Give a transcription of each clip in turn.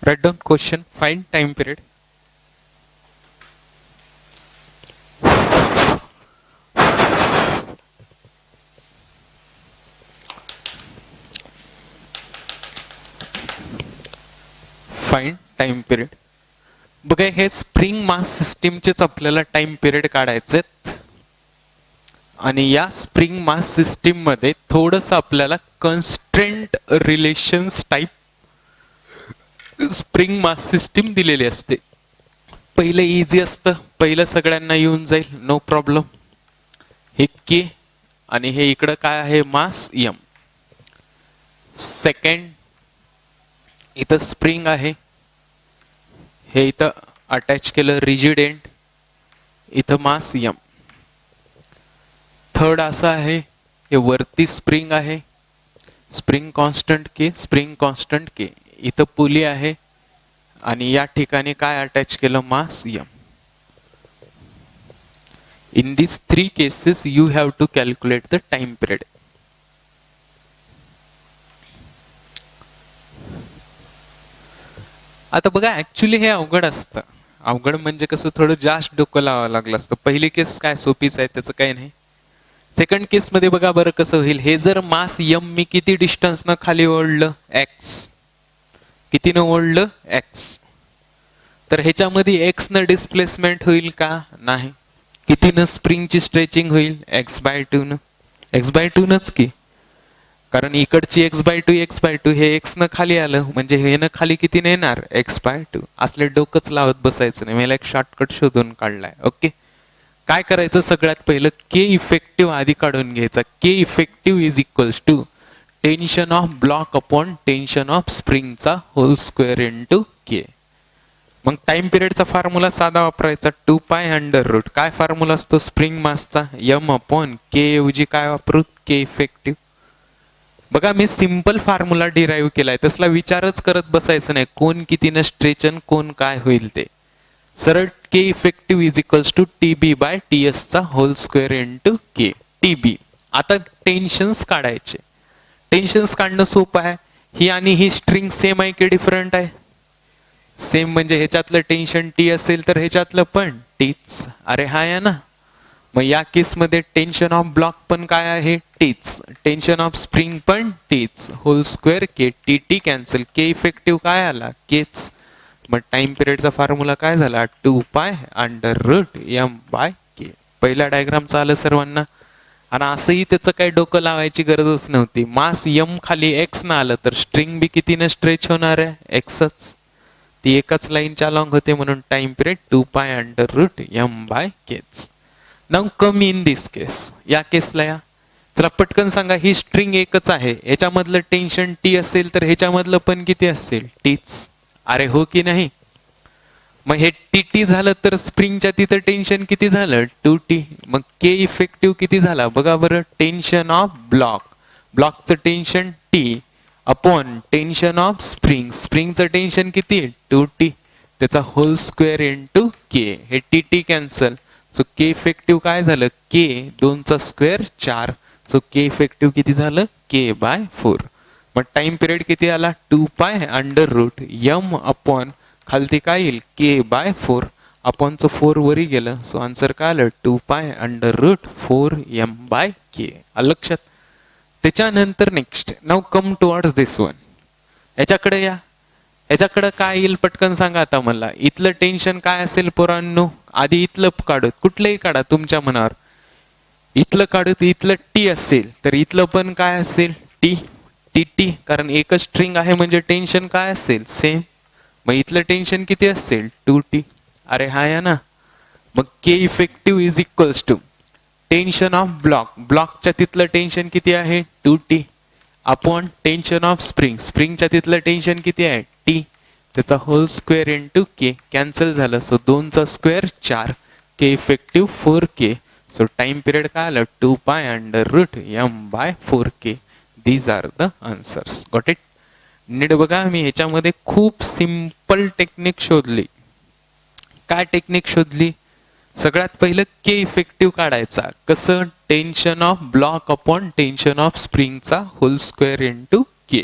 Write down question, find time period. Find time period. बघा हे spring mass सिस्टीमचेच आपल्याला time period काढायचे आणि या स्प्रिंग मास सिस्टीम मध्ये थोडंसं आपल्याला constraint relations type spring mass system दिलेली असते. पहिलं इझी असतं, पहिलं सगळ्यांना येऊन जाईल, नो प्रॉब्लेम. हे के आणि हे इकडं काय आहे मास एम. सेकंड इथं स्प्रिंग आहे, हे इथं अटॅच केलं रिजिड एंड, इथं मास एम. थर्ड असं आहे, हे वरती स्प्रिंग आहे, spring constant k, spring constant k, इथं पुली आहे आणि या ठिकाणी काय अटॅच केलं mass m. In these three cases you have to calculate the time period. आता बघा ऍक्च्युली हे अवघड असतं. अवघड म्हणजे कसं थोडं जास्त डोकं लावावं लागलं असतं. पहिली केस काय सोपीच आहे, त्याचं काही नाही. सेकंड केस मध्ये बघा बरं कसं होईल. हे जर मास यम मी किती डिस्टन्स न खाली ओढलं एक्स, किती न ओढलं एक्स, तर ह्याच्यामध्ये एक्स न डिस्प्लेसमेंट होईल का? नाही. किती न स्प्रिंगची स्ट्रेचिंग होईल? एक्स बाय टू न. एक्स बाय टू नच की, कारण इकडची एक्स बाय टू हे एक्स न खाली आलं म्हणजे हे न खाली किती येणार एक्स बाय टू. असले डोकंच लावत बसायचं नाही, मला एक शॉर्टकट शोधून काढलाय. ओके, काय करायचं सगळ्यात पहिलं के इफेक्टिव्ह आधी काढून घ्यायचा. K effective is equals to tension of block upon tension of स्प्रिंगचा होल स्क्वेअर इंटू के. मग टाइम पिरियडचा फॉर्म्युला साधा वापरायचा, 2 पाय अंडर रूट. काय फॉर्म्युला असतो स्प्रिंग मासचा? एम अपॉन के ऐवजी काय वापरू? K effective. बघा मी सिंपल फॉर्म्युला डिराईव्ह केलाय, तसला विचारच करत बसायचं नाही कोण कितीनं स्ट्रेचन कोण काय होईल ते. सरळ k effective is equals to T B by T S चा whole square into k T B. आता टेन्शन्स काढायचे. टेन्शन्स काढणं सोपं आहे. ही आणि ही स्ट्रिंग सेम आहे की डिफरंट आहे? सेम म्हणजे ह्याच्यातलं टेन्शन टी असेल तर ह्याच्यातलं पण टीच. अरे हा आहे ना. मग या केसमध्ये टेन्शन ऑफ ब्लॉक पण काय आहे? टीच. टेन्शन ऑफ स्प्रिंग पण टीच. होल स्क्वेअर के, टी टी कॅन्सल, के इफेक्टिव्ह काय आला? केच. मग टाइम पिरियडचा फॉर्म्युला काय झाला? 2 pi under root m by k. पहिल्या डायग्रामचं आलं सर्वांना. आणि असंही त्याचं काही डोकं लावायची गरजच नव्हती. मास एम खाली एक्स न आलं तर स्ट्रिंग बी कितीनं स्ट्रेच होणार आहे? एक्सच. ती एकच लाईनच्या अलॉंग होते म्हणून time period 2 pi under root m by केच. Now come in this case. या केसला या चला पटकन सांगा. ही स्ट्रिंग एकच आहे, याच्यामधलं टेन्शन टी असेल तर ह्याच्यामधलं पण किती असेल? टीच. अरे हो की नाही? मग हे टी टी झालं तर स्प्रिंगच्या तिथं टेन्शन किती झालं? 2t. मग के इफेक्टिव्ह किती झाला बघा बरं? टेन्शन ऑफ ब्लॉक, ब्लॉकचं tension T upon tension of spring, स्प्रिंगचं टेन्शन किती? 2t. त्याचा होल स्क्वेअर इंटू के. हे T T cancel. So k effective काय झालं? के 2चा स्क्वेअर 4. सो के इफेक्टिव्ह किती झालं? K by 4. मग टाइम पिरियड किती आला? 2 pi under root m upon खालती काय येईल? के बाय 4. अपॉनचं 4 वरी गेलं. सो आन्सर काय आलं? 2 pi under root 4 m by k. लक्षात. त्याच्यानंतर next now come towards this one. याच्याकडे या. याच्याकडे काय येईल पटकन सांगा आता मला. इथलं टेन्शन काय असेल पोरांनो? आधी इथलं काढूत, कुठलंही काढा तुमच्या मनावर. इथलं काढूत, इथलं टी असेल तर इथलं पण काय असेल? टी. टी टी, कारण एकच स्ट्रिंग आहे म्हणजे टेन्शन काय असेल? सेम. मग इथलं टेन्शन किती असेल? 2t. अरे हा या ना. मग k effective is equals to tension of block, ब्लॉकच्या तिथलं टेन्शन किती आहे? 2t upon tension of spring, स्प्रिंगच्या तिथलं टेन्शन किती आहे? टी. त्याचा whole square into k. Cancel झालं. सो 2चा square 4. K effective 4k. So time period काय आलं? 2 pi under root m by 4k. These are the answers. Got it? नीट बघा, मी ह्याच्यामध्ये खूप सिंपल टेक्निक शोधली. काय टेक्निक शोधली? सगळ्यात पहिलं के इफेक्टिव्ह काढायचा. कसं? Tension of block upon tension of स्प्रिंगचा होल स्क्वेअर इंटू के.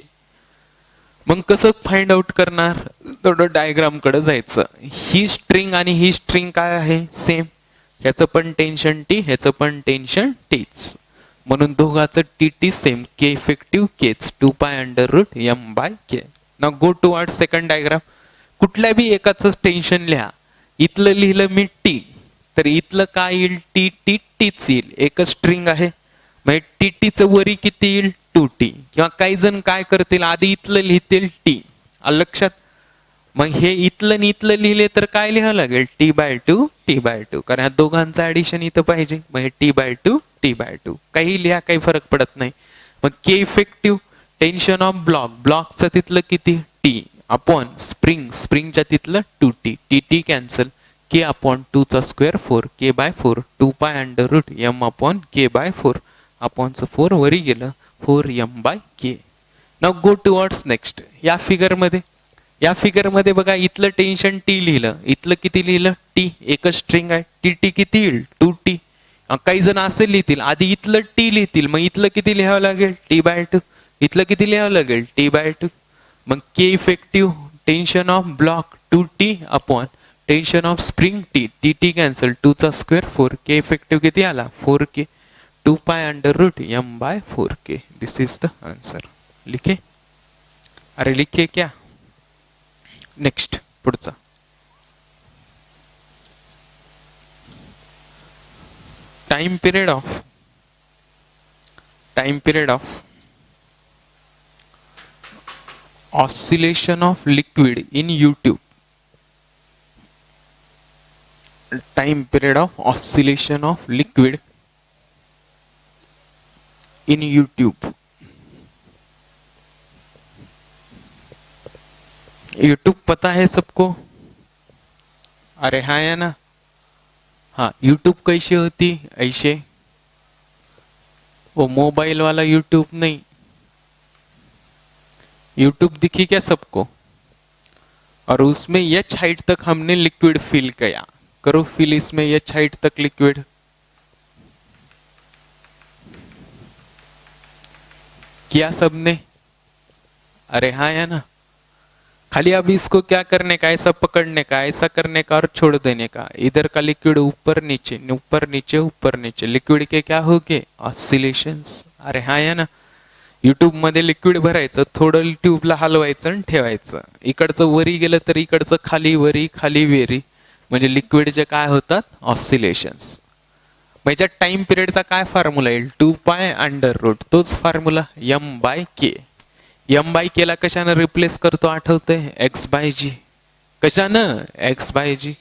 मग कसं फाइंड आउट करणार, थोडं डायग्राम कडे जायचं. ही स्ट्रिंग आणि ही स्ट्रिंग काय आहे, सेम. ह्याचं पण टेन्शन टी, ह्याचं पण टेन्शन टीच, म्हणून दोघांचं टी टी सेम. के इफेक्टिव्ह केच 2π√m/k. Now go toward second diagram. कुठल्या बी एकाच टेन्शन लिहा. इथलं लिहिलं मी टी, तर इथलं काय येईल, टी टी टीच येईल. एकच स्ट्रिंग आहे, म्हणजे टी टीचं वरी किती येईल, 2t. किंवा काही जण काय करतील, आधी इथलं लिहितील टी, लक्षात. मग हे इथलं आणि इथलं लिहिले तर काय लिहावं लागेल, t/2 t/2, कारण ह्या दोघांचं ऍडिशन इथं पाहिजे. मग हे t/2 t/2 काही लिहा, काही फरक पडत नाही. मग k effective tension of block, ब्लॉकचं तिथलं किती, टी अपॉन स्प्रिंग, स्प्रिंगच्या तिथलं 2t, T T cancel. k upon 2चा स्क्वेअर 4, k/4 2π√m/k/4 अपॉनचं 4 वरी गेलं 4m/k. Now go towards next. या फिगर मध्ये बघा, इथलं टेन्शन टी लिहिलं, इथलं किती लिहिलं, टी. एकच स्ट्रिंग आहे, टी टी किती येईल, 2t. काही जण असे लिहितील, आधी इथलं टी लिहितील, मग इथलं किती लिहावं लागेल, t/2. इथलं किती लिहावं लागेल, t/2. मग k effective tension of block 2t upon tension of spring T, T T cancel, 2चा स्क्वेअर 4, के इफेक्टिव्ह किती आला, 4k. 2π√m/4k. This is the answer. लिखे, अरे लिखे क्या. नेक्स्ट पुढचा. Time period of oscillation of liquid in YouTube. Time period of oscillation of liquid in YouTube. YouTube पता है सबको, अरे हाँ या ना. हाँ, YouTube कैसे होती, ऐसे, वो मोबाइल वाला YouTube नहीं. YouTube दिखी क्या सबको, और उसमें एच हाइट तक हमने लिक्विड फिल किया. करो फिल इसमें एच हाइट तक लिक्विड. किया सबने, अरे हाँ या ना. खाली अब इसको क्या करने का, ऐसा पकड़ने का, ऐसा करने का और छोड़ देने का. इधर का लिक्विड ऊपर नीचे ऊपर नीचे ऊपर नीचे, लिक्विड के क्या हो गए, ऑसिलेशन्स. अरे हाँ या ना. युट्यूब मध्ये लिक्विड भरायचं, थोडं ट्यूबला हलवायचं आणि ठेवायचं. इकडचं वरी गेलं तर इकडचं खाली वरी खाली वेरी, म्हणजे लिक्विडचे काय होतात, ऑसिलेशन्स. याच्या टाइम पिरियडचा काय फॉर्म्युला येईल, 2π√, तोच फॉर्म्युला m/k. m/k ला कशानं रिप्लेस करतो, आठवतंय, x/g. कशानं, x/g.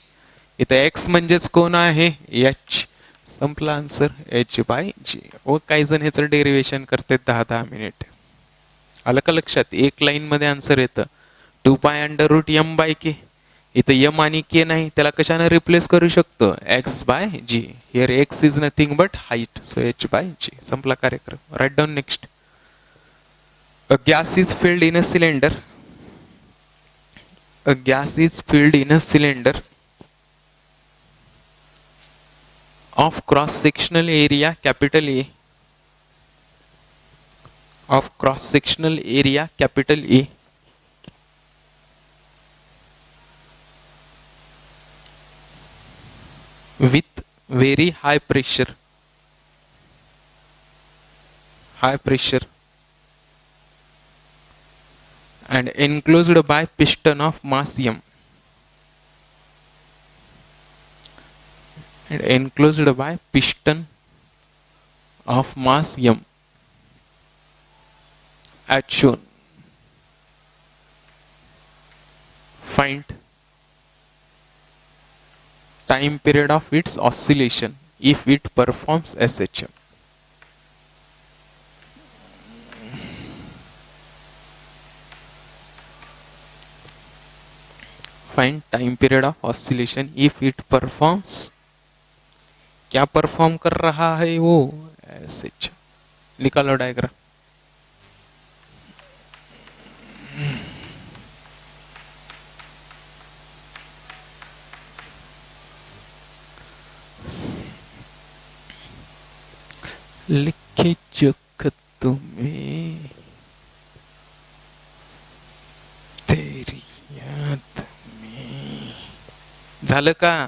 इथं x म्हणजेच कोण आहे, h. संपला आन्सर, h/g. व काही जण ह्याचं डेरिवेशन करते 10-10 मिनिट. आलं का लक्षात. एक लाईन मध्ये आन्सर येतं, 2π√m/k. इथं m आणि k नाही, त्याला कशाने रिप्लेस करू शकतो, x/g. Here x is nothing but height, so h/g. संपला कार्यक्रम. Write down next. A gas is filled in a cylinder. A gas is filled in a cylinder of cross-sectional area capital A. Of cross-sectional area capital A. With very high pressure. High pressure. And enclosed by piston of mass m. And enclosed by piston of mass m as shown. Find time period of its oscillation if it performs SHM. Find time period of oscillation if it performs. क्या perform कर रहा है वो, SH. निकालो diagram. लिखे जो तुम्हें झालं का?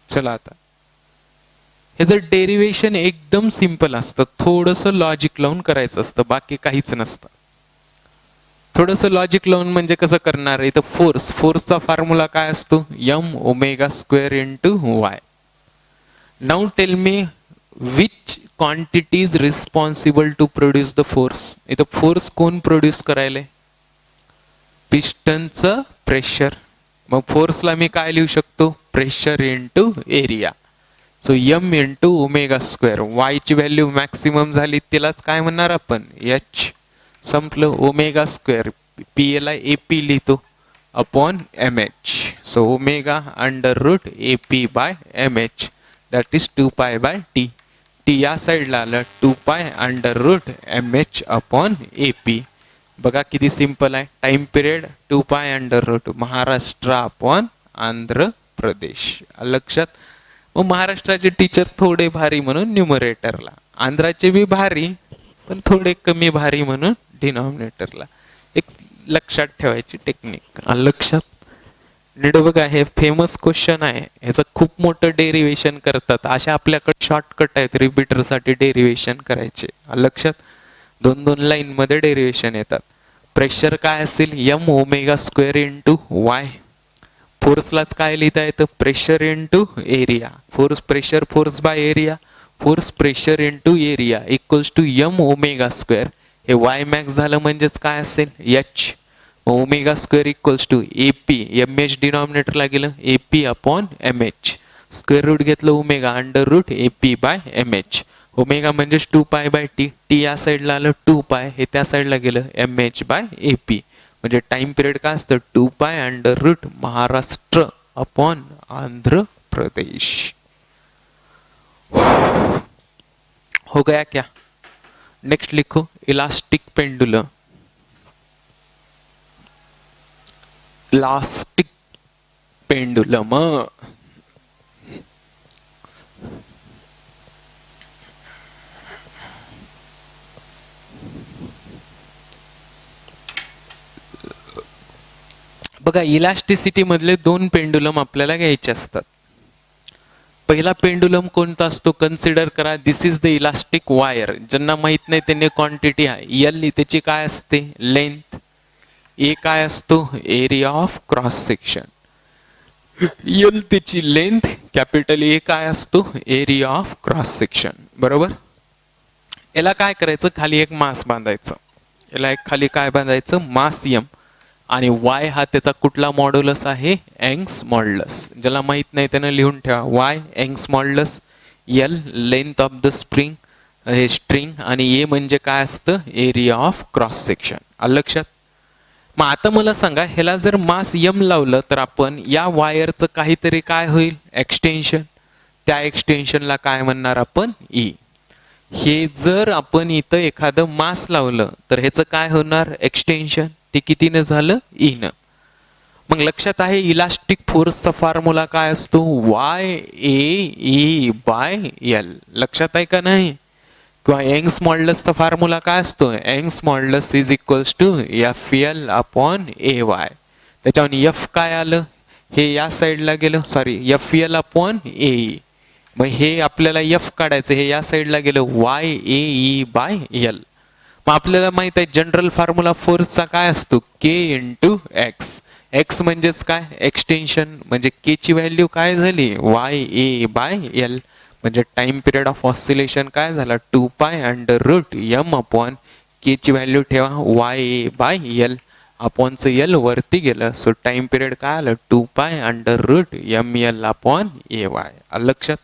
चला आता हे जर डेरिवेशन एकदम सिंपल असतं, थोडंसं लॉजिक लावून करायचं असतं, बाकी काहीच नसतं. थोडंसं लॉजिक लावून म्हणजे कसं करणार? इथं फोर्सचा फॉर्म्युला काय असतो? M omega square into Y. Now tell me which quantity is responsible to produce the force. इथं फोर्स कोण प्रोड्यूस करायले? पिस्टनचं प्रेशर. मग फोर्सला मी काय लिहू शकतो? Pressure into area. So M into omega square. Y ची व्हॅल्यू मॅक्सिमम झाली, तिलाच काय म्हणणार आपण? एच. संपलं. ओमेगा स्क्वेअर पी एला ए पी लिहितो upon M H. So omega under root A P by M H, that is 2 pi by t. T या साईडला आलं 2 pi under root m h upon A P. बघा किती simple आहे. Time period 2 pi under root Maharashtra upon Andhra Pradesh. लक्षात. मग महाराष्ट्राचे teacher थोडे भारी म्हणून न्यूमरेटरला, आंध्राचे बी भारी पण थोडे कमी भारी म्हणून डिनॉमिनेटरला. एक लक्षात ठेवायची टेक्निक. लक्षात. नीट बघा, हे फेमस क्वेश्चन आहे, ह्याचं खूप मोठं डेरिवेशन करतात. अशा आपल्याकडे शॉर्टकट आहेत रिपीटरसाठी डेरिवेशन करायचे. लक्षात. 2-2 लाईन मध्ये डेरिवेशन येतात. प्रेशर काय असेल? M omega square into y. फोर्सलाच काय लिहिता येतं? Pressure into area. Force pressure, force by area. Force pressure into area equals to m omega square. हे वाय मॅक्स झालं म्हणजेच काय असेल? H. Omega square equals to A P. M h डिनॉमिनेटरला गेलं A P upon M h. Square root घेतलं omega under root A P by M h. Omega म्हणजेच 2 pi by t. T या साईडला आलं 2 पाय, हे त्या साईडला गेलं m h by A P. म्हणजे टाइम पिरियड काय असतं? 2 pi under root Maharashtra upon Andhra Pradesh. हो गया क्या? नेक्स्ट लिखो इलास्टिक पेंडुलम. Elastic pendulum. बघा, इलास्टिसिटी मधले 2 पेंडुलम आपल्याला घ्यायचे असतात. पहिला पेंडुलम कोणता असतो? कन्सिडर करा, दिस इज द इलास्टिक वायर. ज्यांना माहित नाही त्यांनी क्वांटिटी आहे एल, त्याची काय असते? लेंथ. ए काय असतो? Area of cross section. L त्याची लेंथ, कॅपिटल ए काय असतो? Area of cross section. बरोबर. याला काय करायचं? खाली एक मास बांधायचं. याला एक खाली काय बांधायचं? मास एम. आणि वाय हा त्याचा कुठला मॉड्युलस आहे? Young's modulus. ज्याला माहित नाही त्यानं लिहून ठेवा. Y Young's modulus, L length of the spring, हे स्ट्रिंग, आणि ए म्हणजे काय असतं? Area of cross section. लक्षात. मग आता मला सांगा, ह्याला जर मास एम लावलं तर आपण या वायरचं काहीतरी काय होईल? एक्सटेन्शन. त्या एक्सटेन्शनला काय म्हणणार आपण? ई. हे जर आपण इथं एखादं मास लावलं तर ह्याचं काय होणार? एक्सटेन्शन. ते कितीनं झालं? ई न. मग लक्षात आहे इलास्टिक फोर्सचा फॉर्म्युला काय असतो? Y A E by L. लक्षात आहे का नाही? किंवा यंग्स मॉड्युलसचा फॉर्म्युला काय असतो? Young's modulus is equals to F L upon A Y. त्याच्यावर एफ काय आलं? हे या साईडला गेलं, sorry, F L upon A E. मग हे आपल्याला एफ काढायचं, हे या साईडला गेलं Y A E by L. मग आपल्याला माहित आहे जनरल फॉर्म्युला फोर्सचा काय असतो? के इंटू एक्स. एक्स म्हणजेच काय? एक्सटेन्शन. म्हणजे के ची व्हॅल्यू काय झाली? Y A by L. म्हणजे टाइम पिरियड ऑफ ऑसिलेशन काय झाला? 2 pi under root m upon k ची व्हॅल्यू ठेवा वाय ए बाय एल. अपॉनचं एल वरती गेलं, सो टाइम पिरियड काय आलं? 2 pi under root M L upon A Y. लक्षात.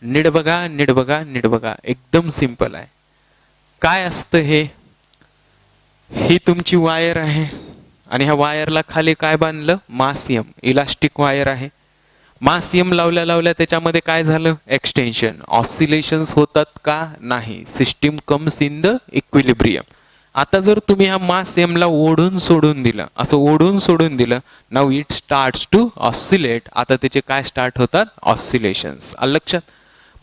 नीट बघा, नीट बघा, नीट बघा, एकदम सिंपल आहे. काय असतं हे? ही तुमची वायर आहे आणि ह्या वायरला खाली काय बांधलं? मास एम. इलास्टिक वायर आहे. मास एम लावल्या लावल्या त्याच्यामध्ये काय झालं? एक्सटेन्शन. ऑसिलेशन्स होतात का? नाही. System comes in the equilibrium. आता जर तुम्ही हा मास एम ला ओढून सोडून दिलं, असं ओढून सोडून दिलं, now it starts to oscillate. आता त्याचे काय स्टार्ट होतात? ऑसिलेशन्स. लक्षात.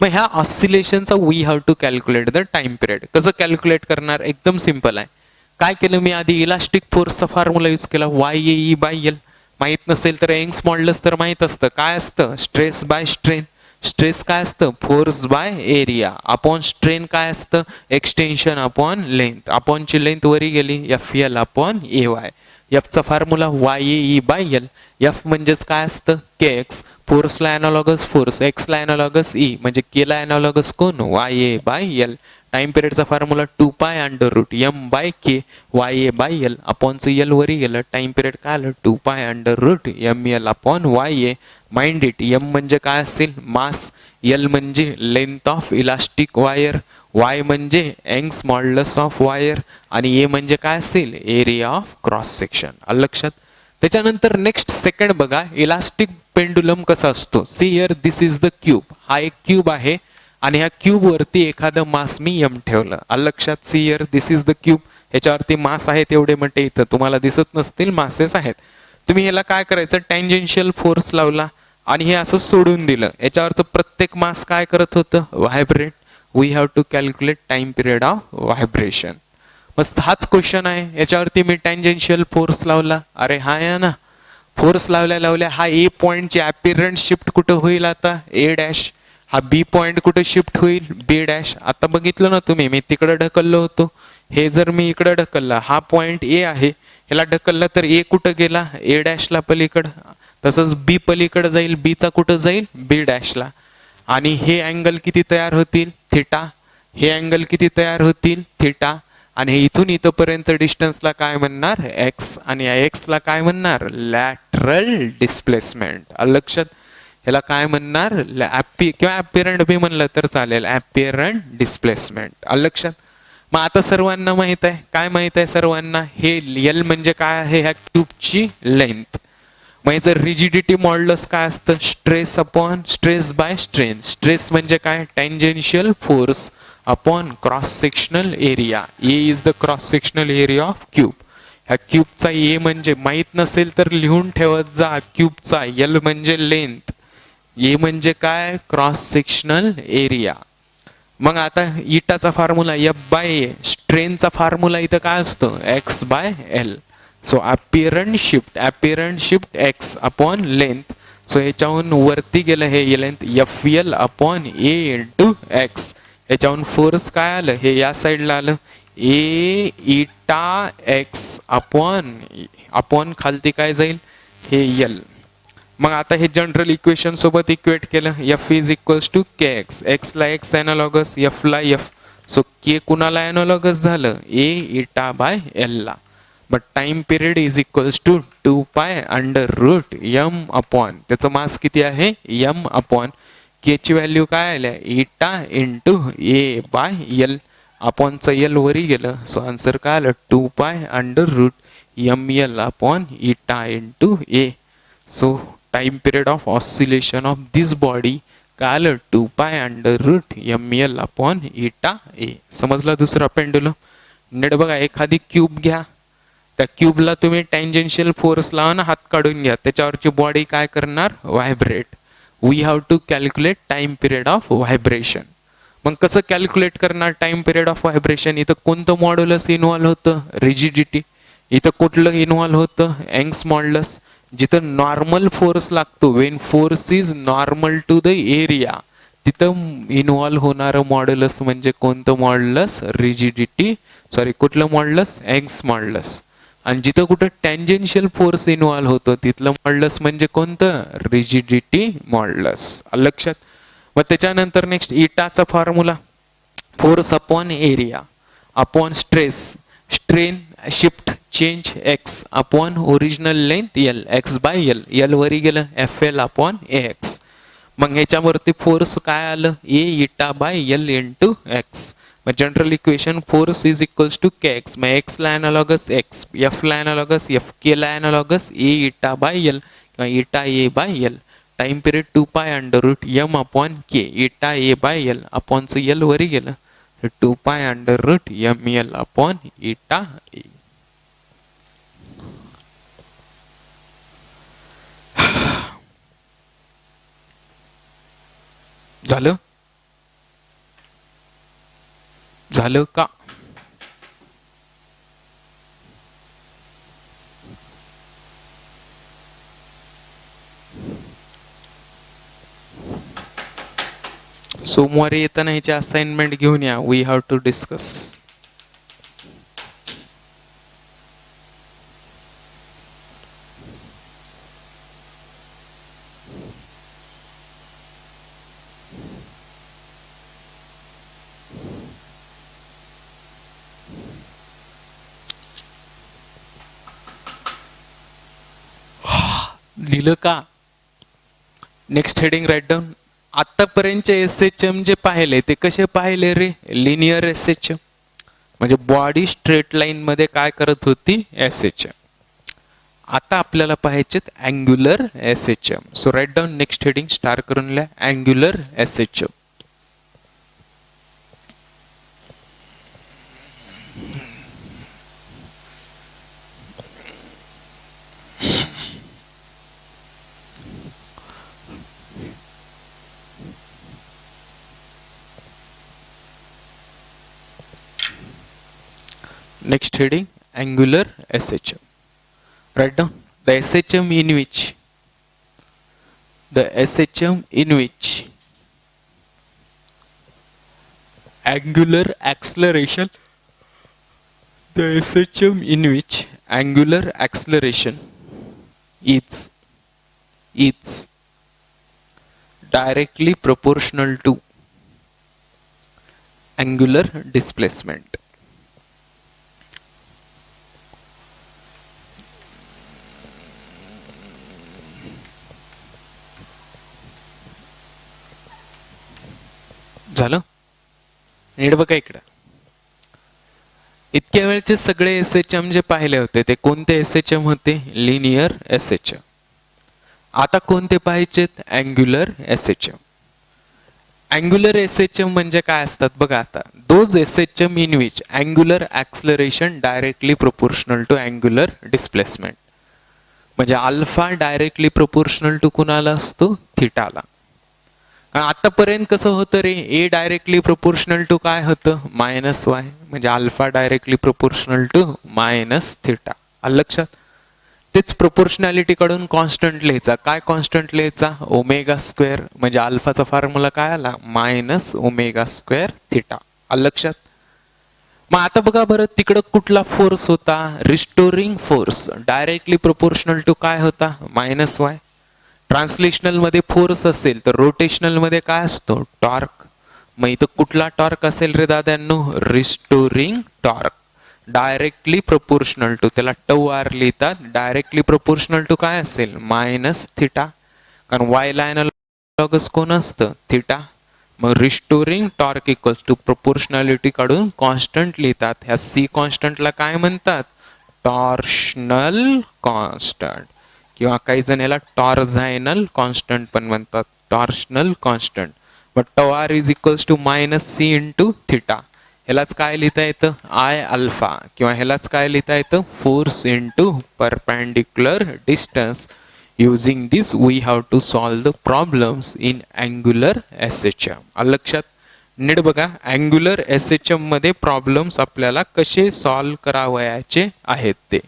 मग ह्या ऑसिलेशनचा we have to calculate the time period. कसं कॅल्क्युलेट करणार? एकदम सिंपल आहे. काय केलं मी आधी? इलास्टिक फोर्सचा फॉर्म्युला यूज केला Y A E by L. माहित नसेल तर यंग्स मॉड्युलस तर माहित असतं. काय असतं? Stress by strain. स्ट्रेस काय असतं? Force by area. Upon strain काय असतं? Extension upon length. अपॉनची लेंथ वरी गेली, F L upon A Y. एफचा formula Y E by L. F म्हणजेच काय असतं? K x. फोर्सला अॅनालॉगस फोर्स, एक्सला अॅनालॉगस ई, म्हणजे केला अॅनालॉगस कोण? Y A by L. Time पिरियडचा formula 2 pi under root m by k Y A by L. अपॉनचं एल वरी गेलं, टाइम पिरियड काय आलं? 2 pi under root M L upon Y A. Mind it, M म्हणजे काय असेल? मास. एल म्हणजे length of elastic wire. Y म्हणजे यंग्स मॉड्युलस ऑफ वायर. आणि ए म्हणजे काय असेल? Area of cross section. आलं लक्षात? त्याच्यानंतर नेक्स्ट सेकंड बघा, इलास्टिक पेंडुलम कसा असतो. See here, this is the cube. हा एक क्यूब आहे आणि ह्या क्यूब वरती एखादं मास मी एम ठेवलं. आलं लक्षात? C here, this is the cube. ह्याच्यावरती मास आहेत एवढे मोठे, इथं तुम्हाला दिसत नसतील, मासेस आहेत. तुम्ही ह्याला काय करायचं? टँजेन्शियल फोर्स लावला आणि हे असं सोडून दिलं. याच्यावरचं प्रत्येक मास काय करत होतं? Vibrate. We have to calculate time period of vibration. मस्त हाच क्वेश्चन आहे. याच्यावरती मी टँजेन्शियल फोर्स लावला. अरे हा या ना, फोर्स लावल्या हा ए पॉइंटची अपीरंट शिफ्ट कुठं होईल? आता ए डॅश. हा बी पॉइंट कुठे शिफ्ट होईल? बी डॅश. आता बघितलं ना तुम्ही, मी तिकडे ढकललो होतो. हे जर मी इकडे ढकलला, हा पॉइंट ए आहे, ह्याला ढकलला तर ए कुठं गेला? ए डॅशला पलीकडं. तसंच बी पलीकडे जाईल, बीचा कुठं जाईल? बी डॅशला. आणि हे अँगल किती तयार होतील? थिटा. हे अँगल किती तयार होतील? थिटा. आणि इथून इथपर्यंत डिस्टन्सला काय म्हणणार? एक्स. आणि या एक्सला काय म्हणणार? Lateral displacement. लक्षात? ह्याला काय म्हणणार? किंवा अपीरंट बी म्हणलं तर चालेल, अपीरंट डिस्प्लेसमेंट. लक्षात? मग आता सर्वांना माहित आहे. काय माहित आहे सर्वांना? हे एल म्हणजे काय आहे? ह्या क्यूबची लेंथ. मग याचं रिजिडिटी मॉड्युलस काय असतं? Stress upon stress by strain. Stress म्हणजे काय? Tangential force upon cross sectional area. A is the cross sectional area of cube. ह्या क्यूबचा ए म्हणजे माहित नसेल तर लिहून ठेवत जा. क्यूबचा एल म्हणजे लेंथ, ए म्हणजे काय? Cross sectional area. मग आता इटाचा फॉर्म्युला एफ बाय ए. स्ट्रेनचा फॉर्म्युला इथं काय असतो? X by L. So apparent shift x upon length. So ह्याच्याहून वरती गेलं हे length, F L upon A into x. ह्याच्याहून फोर्स काय आलं? हे या साईडला आलं, ए इटा एक्स अपॉन खालती काय जाईल? हे एल. मग आता हे जनरल इक्वेशन सोबत इक्वेट केलं, F is equals to K X. X ला एक्स अॅनालॉगस, एफ ला एफ. सो के कुणाला अॅनालॉगस झालं? ए इटा बाय एल ला. But time period is equals to 2 pi under root m upon, त्याचं मास किती आहे? एम अपॉन के ची value काय आल्या? Eta into A by L. अपॉनचं एल वरी गेलं, सो आन्सर काय आलं? 2 pi under root M L upon eta into A. So time period of oscillation of this body काय आलं? 2 pi under root M L upon eta A. समजला दुसरा pendulum? नीट बघा, एखादी क्यूब घ्या, त्या क्यूबला तुम्ही टँजेन्शियल फोर्स लावा ना, हात काढून घ्या, त्याच्यावरची बॉडी काय करणार? Vibrate. We have to calculate time period of vibration. मग कसं कॅल्क्युलेट करणार टाइम पिरियड ऑफ व्हायब्रेशन? इथं कोणतं मॉड्युलस इन्व्हॉल्व होतं? रिजिडिटी. इथं कुठलं इन्व्हॉल्व होतं? Young's modulus. जिथं नॉर्मल फोर्स लागतो, when force is normal to the area, तिथं इन्व्हॉल्व होणारं मॉड्युलस म्हणजे कोणतं मॉड्युलस? रिजिडिटी. कुठलं मॉड्युलस? Young's modulus. आणि जिथं कुठं टँजेन्शियल फोर्स इन्व्हॉल्व होतो तिथलं मॉड्युलस म्हणजे कोणतं? Rigidity modulus. लक्षात? मग त्याच्यानंतर नेक्स्ट इटाचा formula, force upon area upon stress, strain shift change x upon original length L, x by L. L वरी गेलं, F L upon A x. मग ह्याच्यावरती फोर्स काय आलं? A eta by L into x. मग general equation force is equals to K x. मग x ला analogous x, F ला अॅनालॉगस एफ, के ला अॅनालॉगस ए इटा बाय एल किंवा eta A by L. Time period 2 pi under root m upon k eta A by L. अपॉनचं L वरी गेलं, 2 pi under root M L upon eta A. झालं? झालं का? सोमवारी येताना ह्याची असाइनमेंट घेऊन या. We have to discuss. लिहिलं का? Next heading write down. आतापर्यंतचे एसएचएम जे पाहिले ते कसे पाहिले रे? लिनियर एसएचएम म्हणजे बॉडी स्ट्रेट लाईन मध्ये काय करत होती? एसएचएम. आता आपल्याला पाहायचेत angular SHM. So write down next heading star करून लिहा angular SHM. Next heading angular SHM. Write down the SHM in which angular acceleration is directly proportional to angular displacement. झालं? नीट बघा इकडं. इतक्या वेळचे सगळे एसएचएम जे पाहिले होते ते कोणते एसएचएम होते? Linear SHM. आता कोणते पाहिजेत? Angular SHM. अँग्युलर एसएचएम म्हणजे काय असतात बघा. आता those SHM in which angular acceleration directly proportional to angular displacement. म्हणजे अल्फा डायरेक्टली प्रोपोर्शनल टू कुणाला असतो? थिटाला. कारण आतापर्यंत कसं होतं रे? ए डायरेक्टली प्रोपोर्शनल टू काय होतं? Minus y. म्हणजे alpha directly proportional to minus theta. आलं लक्षात? तेच प्रोपोर्शनॅलिटी कडून कॉन्स्टंट लिहायचा. काय कॉन्स्टंट लिहायचा? Omega square. म्हणजे अल्फाचा फॉर्म्युला काय आला? Minus omega square theta. आलं लक्षात? मग आता बघा बरं तिकडं कुठला फोर्स होता? Restoring force directly proportional to काय होता? Minus Y. ट्रान्सलेशनल मध्ये फोर्स असेल तर रोटेशनल मध्ये काय असतो? टॉर्क. मग इथं कुठला टॉर्क असेल रे दाद्यांनो? Restoring torque. Directly proportional to, त्याला टू आर लिहितात. डायरेक्टली प्रोपोर्शनल टू काय असेल? Minus theta. कारण वाय ला एनालॉगस कोण असतं? थिटा. मग restoring torque equals to proportionality काढून कॉन्स्टंट लिहितात. ह्या सी कॉन्स्टंटला काय म्हणतात? Torsional constant. किंवा काही जण याला टॉर्झायनल कॉन्स्टंट पण म्हणतात. Torsional constant. But tau r is equals to minus C into theta. ह्यालाच काय लिहिता येतं? I alpha. किंवा ह्यालाच काय लिहिता येतं? Force into perpendicular distance. Using this we have to solve the problems in angular SHM. आलं लक्षात? नीट बघा अँग्युलर एसएचएम मध्ये प्रॉब्लेम्स आपल्याला कसे सॉल्व करावयाचे आहेत ते.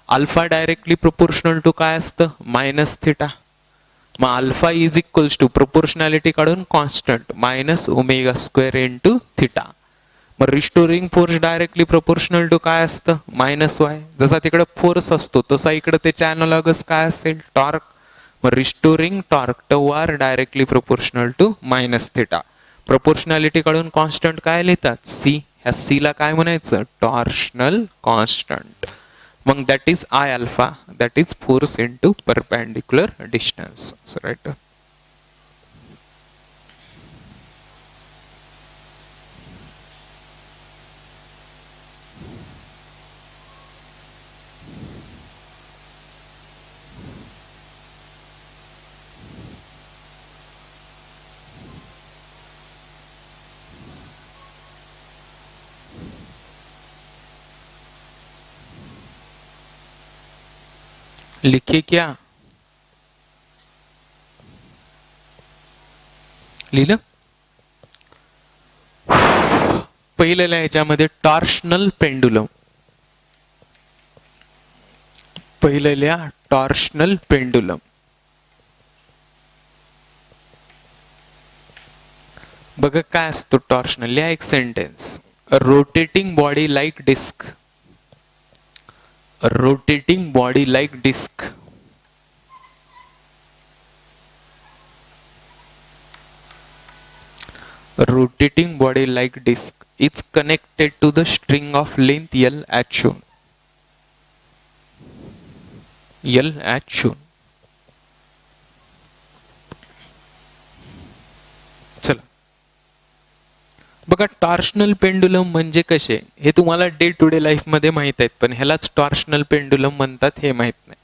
अल्फा डायरेक्टली प्रोपोर्शनल टू काय असतं? Minus theta. मग alpha is equals to proportionality काढून constant minus omega square into theta. मग restoring force directly proportional to काय असतं? Minus y. जसा तिकडे फोर्स असतो तसा इकडे त्याच्या अनालॉगस काय असेल? टॉर्क. मग restoring torque tau r directly proportional to minus theta. Proportionality काढून कॉन्स्टंट काय लिहितात? सी. ह्या सी ला काय म्हणायचं? Torsional constant. मग that is I alpha, that is force into perpendicular distance. So write. लिखे क्या? लिहिलं? पहिल्या ह्याच्यामध्ये टॉर्शनल पेंडुलम. पहिल्या टॉर्शनल पेंडुलम. बघा काय असतो टॉर्शनल, लिहा एक sentence. Rotating body like disc. Rotating body like disc. Rotating body like disc is connected to the string of length L as shown. L as shown. चला बघा, torsional pendulum म्हणजे कसे हे तुम्हाला डे टू डे लाईफ मध्ये माहित आहेत, पण ह्यालाच टॉर्शनल पेंडुलम म्हणतात हे माहित नाही.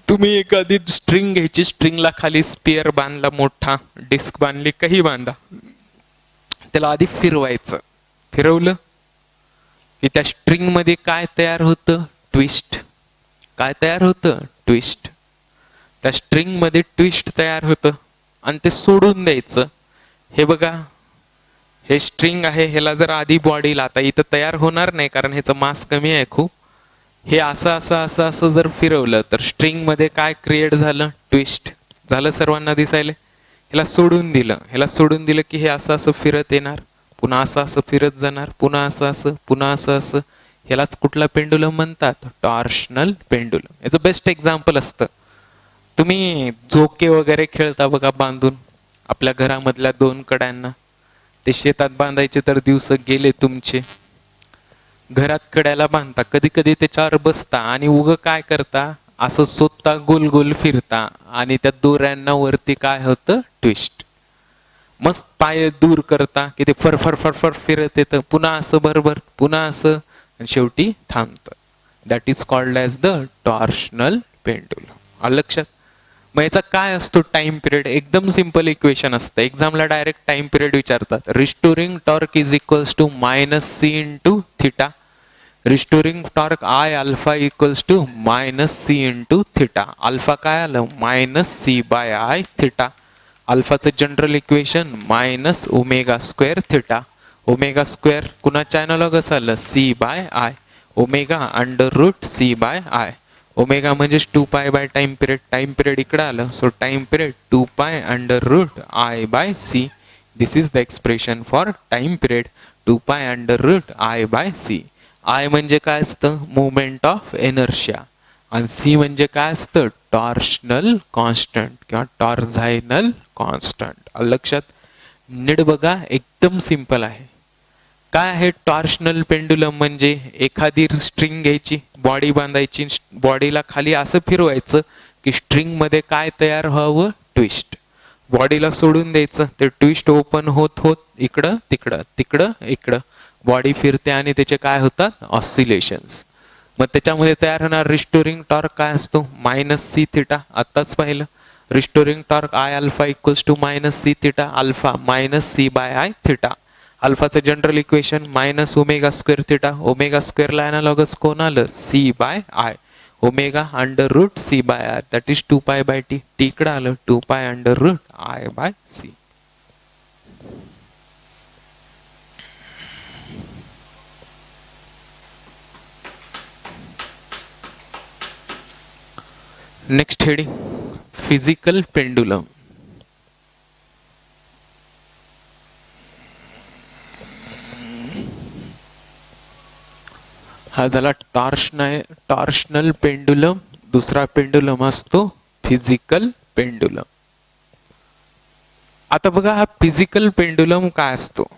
तुम्ही एखादी स्ट्रिंग घ्यायची, स्ट्रिंगला खाली स्पिअर बांधला, मोठा डिस्क बांधली, काही बांधा, त्याला आधी फिरवायचं. फिरवलं की त्या स्ट्रिंग मध्ये काय तयार होतं? ट्विस्ट. काय तयार होतं? ट्विस्ट. त्या स्ट्रिंग मध्ये ट्विस्ट तयार होतं आणि ते सोडून द्यायचं. हे बघा, हे स्ट्रिंग आहे, ह्याला जर आधी बॉडीला, आता इथं तयार होणार नाही कारण ह्याचं मास कमी आहे खूप. हे असं असं असं असं जर फिरवलं तर स्ट्रिंग मध्ये काय क्रिएट झालं? ट्विस्ट झालं. सर्वांना दिसायले. ह्याला सोडून दिलं, ह्याला सोडून दिलं की हे असं असं फिरत येणार, पुन्हा असं असं फिरत जाणार, पुन्हा असं असं, पुन्हा असं असं. ह्यालाच कुठला पेंडुलम म्हणतात? Torsional pendulum. याचं बेस्ट एक्झाम्पल असतं, तुम्ही झोके वगैरे खेळता बघा बांधून आपल्या घरामधल्या 2 कड्यांना. ते शेतात बांधायचे तर दिवस गेले तुमचे. घरात कड्याला बांधता, कधी कधी त्याच्यावर बसता आणि उग काय करता? असं स्वतः गोल गोल फिरता आणि त्या दोऱ्यांना वरती काय होतं? ट्विस्ट. मस्त पाय दूर करता की ते फर फर फर फर फिरत येतं, पुन्हा असं बरोबर, पुन्हा असं, आणि शेवटी थांबतं. That is called as the torsional pendulum. आलं लक्षात? मग याचा काय असतो टाइम पिरियड? एकदम सिंपल इक्वेशन असतं. एक्झामला डायरेक्ट टाइम पिरियड विचारतात. Restoring torque is equals to -c into theta. Restoring torque I alpha equals to -c into theta. Alpha काय आलं? -c/I theta. अल्फाचं general equation -omega theta. Omega square कुणाच्या analogous आलं? c/I. Omega √c/I. Omega म्हणजेच 2π time period. Time period इकडे आलं, so time period 2π √I/c. This is the expression for time period 2π √I/c. I म्हणजे काय असतं? Moment of inertia. आणि C म्हणजे काय असतं? टॉर्शनल कॉन्स्टंट किंवा टॉर्झायनल कॉन्स्टंट. लक्षात? नीट बघा, एकदम सिंपल आहे. काय आहे टॉर्शनल पेंडुलम म्हणजे? एखादी स्ट्रिंग घ्यायची, बॉडी बांधायची, बॉडीला खाली असं फिरवायचं की स्ट्रिंग मध्ये काय तयार व्हावं? ट्विस्ट. बॉडीला सोडून द्यायचं, ते ट्विस्ट ओपन होत होत इकडं तिकडं, तिकडं इकडं बॉडी फिरते आणि त्याचे काय होतात? ऑसिलेशन्स. मग त्याच्यामध्ये तयार होणार रिस्टोरिंग टॉर्क काय असतो? -c theta. आत्ताच पाहिलं. Restoring torque I alpha equals to -c theta. Alpha -c/I theta. अल्फाचं general equation -omega theta. Omega स्क्वेअरला अॅनालॉगस कोण आलं? c/I. Omega √c/I that is 2π/t. T इकडं आलं 2π √I/c. Next heading, physical pendulum. हा झाला टॉर्शनल पेंडुलम. दुसरा pendulum असतो फिजिकल पेंडुलम. आता बघा, हा फिजिकल पेंडुलम काय असतो?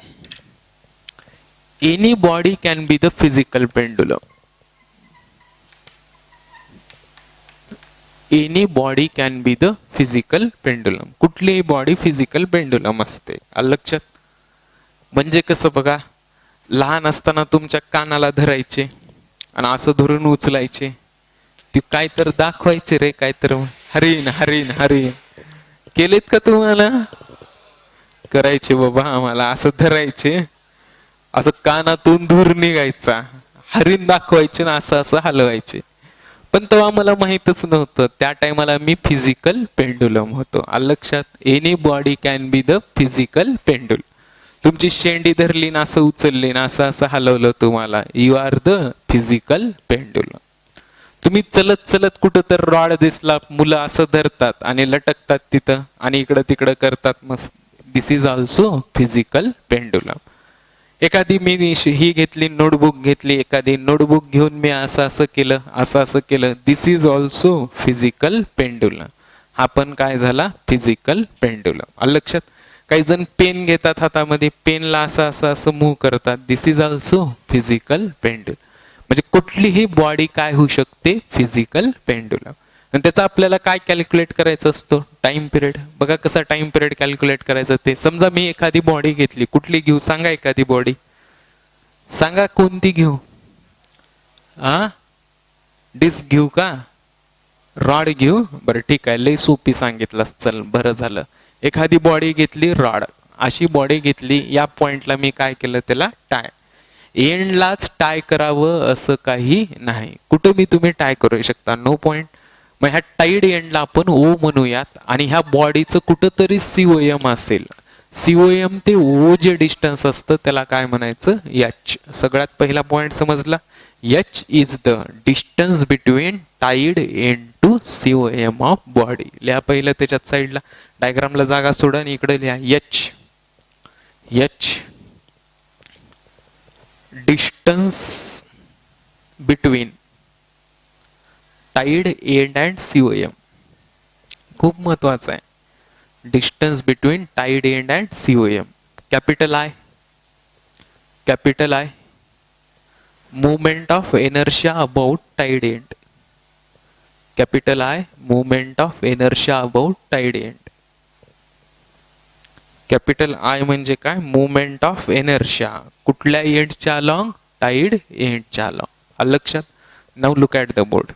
Any body can be the physical pendulum. Any body can be the physical pendulum. कुठलीही बॉडी फिजिकल पेंडुलम असते. लक्षात? म्हणजे कसं बघा, लहान असताना तुमच्या कानाला धरायचे आणि असं धरून उचलायचे, ती काय तर दाखवायचे रे, काय तर हरिण हरिण हरिण. केलेत का तुम्हाला? करायचे बाबा आम्हाला. असं धरायचे, असं कानातून धूर निघायचा, हरिण दाखवायचे ना, असं असं हलवायचे. पण तेव्हा मला माहितच नव्हतं, त्या टायमाला मी फिजिकल पेंडुलम होतो. लक्षात? Any body can be the physical pendulum. तुमची शेंडी धरली ना, असं उचलली ना, असं असं हलवलं तुम्हाला, you are the physical pendulum. तुम्ही चलत चलत कुठं तर रॉड दिसला, मुलं असं धरतात आणि लटकतात तिथं आणि इकडं तिकडं करतात, मस्त दिस इज ऑल्सो फिजिकल पेंडुलम. एखादी मी ही घेतली नोटबुक घेतली, एखादी नोटबुक घेऊन मी असं असं केलं, दिस इज ऑल्सो फिजिकल पेंडुलम. हा पण काय झाला फिजिकल पेंडुलम. आलं लक्षात. काही जण पेन घेतात हातामध्ये, पेनला असं मूव्ह करतात, दिस इज ऑल्सो फिजिकल पेंडुलम. म्हणजे कुठलीही बॉडी काय होऊ शकते फिजिकल पेंडुलम. आणि त्याचा आपल्याला काय कॅल्क्युलेट करायचं असतो टाइम पिरियड. बघा कसा टाइम पिरियड कॅल्क्युलेट करायचं ते. समजा मी एखादी बॉडी घेतली, कुठली घेऊ सांगा, एखादी बॉडी सांगा कोणती घेऊ. डिस्क घेऊ का, रॉड घेऊ. बरं ठीक आहे, लई सोपी सांगितलं, चल बरं झालं. एखादी बॉडी घेतली रॉड, अशी बॉडी घेतली, या पॉइंटला मी काय केलं त्याला टाय. एंडलाच टाय करावं असं काही नाही, कुठं मी तुम्ही टाय करू शकता, नो पॉइंट. मग ह्या टाईड एंडला आपण ओ म्हणूयात आणि ह्या बॉडीचं कुठंतरी सीओएम असेल. सीओएम ते ओ जे डिस्टन्स असतं त्याला काय म्हणायचं एच. सगळ्यात पहिला पॉइंट समजला. H is the distance between tied end to COM of body. लिहा पहिलं त्याच्यात साईडला डायग्रामला जागा सोडा आणि इकडे लिहा H. H distance between tied end and COM. खूप महत्वाचं आहे. Distance between tied end and COM. Capital I. Capital I movement of inertia about tide end. Capital I movement of inertia about tide end. Capital I म्हणजे काय movement of inertia कुठल्या एंडच्या along tied एंडच्या along. आलं लक्षात. Now look at the board.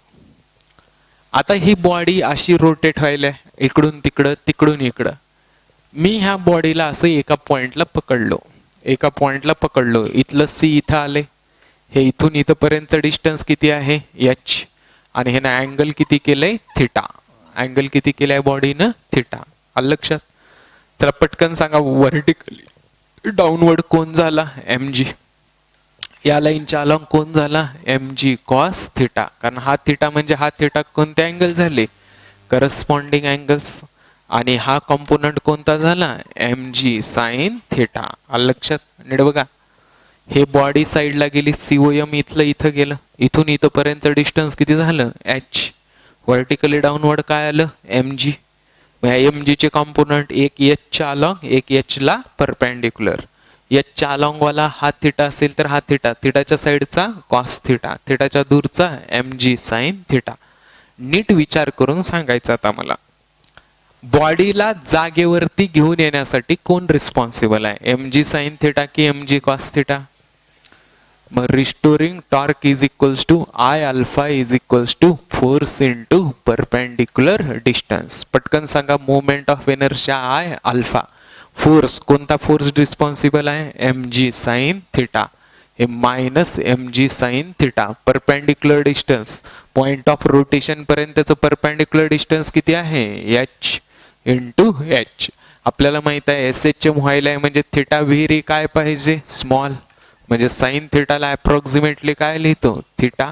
आता ही body अशी rotate व्हायला इकडून तिकडं तिकडून इकडं. मी ह्या बॉडीला असं एका पॉइंटला पकडलो, इथलं सी इथं आले, हे इथून इथपर्यंतचं डिस्टन्स किती आहे एच, आणि हे ना अँगल किती केलंय थिटा. अँगल किती केलाय बॉडीनं थिटा. आलं लक्षात. चला पटकन सांगा, व्हर्टिकली डाऊनवर्ड कोण झाला एम जी. या लाईनच्या अलॉंग कोण झाला एम जी कॉस थिटा. कारण हा थिटा म्हणजे हा थिटा कोणते अँगल झाले करस्पॉन्डिंग अँगल्स, आणि हा कॉम्पोनंट कोणता झाला एम जी साइन थिटा. आलं लक्षात. नीट बघा, हे बॉडी साईडला गेली, सीओएम इथलं इथं गेलं, इथून इथपर्यंत डिस्टन्स किती झालं एच. व्हर्टिकली डाऊनवर्ड काय आलं एम जी. एम जी चे कॉम्पोनंट एक एच च्या अलॉंग, एक एच ला परपेंडिक्युलर. एच च्या अलॉंग वाला हा थिटा असेल तर हा थिटा, थिटाच्या साईडचा कॉस थिटा, थिटाच्या दूरचा एम जी साइन थिटा. नीट विचार करून सांगायचं आता मला, बॉडीला जागेवरती घेऊन येण्यासाठी कोण रिस्पॉन्सिबल आहे, एम जी साइन थिटा की एम जी कॉस थिटा. मग restoring torque is equals to I alpha is equals to force into perpendicular distance. पटकन सांगा, moment of inertia I alpha, force कोणता फोर्स रिस्पॉन्सिबल आहे m g sine theta, हे minus m g sine theta. Perpendicular distance point of rotation पर्यंतचं perpendicular distance किती आहे H into H. आपल्याला माहित आहे एस एच एम व्हायला आहे म्हणजे थिटा व्हेरी काय पाहिजे स्मॉल, म्हणजे साइन थिटाला अप्रॉक्सिमेटली काय लिहितो थिटा,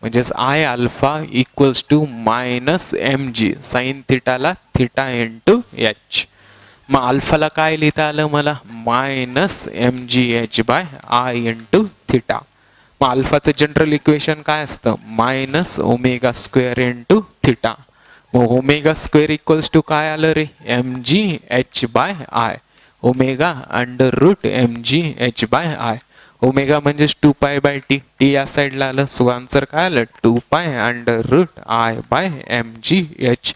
म्हणजेच I alpha equals to minus m g sine थिटाला थिटा इंटू एच. मग अल्फाला काय लिहिता आलं मला minus m G h by I into theta. मग अल्फाचं जनरल इक्वेशन काय असतं minus omega square into theta. मग ओमेगा स्क्वेअर इक्वल्स टू काय आलं रे m G h by I, omega under root m G h by I. Omega म्हणजेच 2 pi by t, T या साईडला आलं, सो आन्सर काय आलं 2 pi under root I by M G H.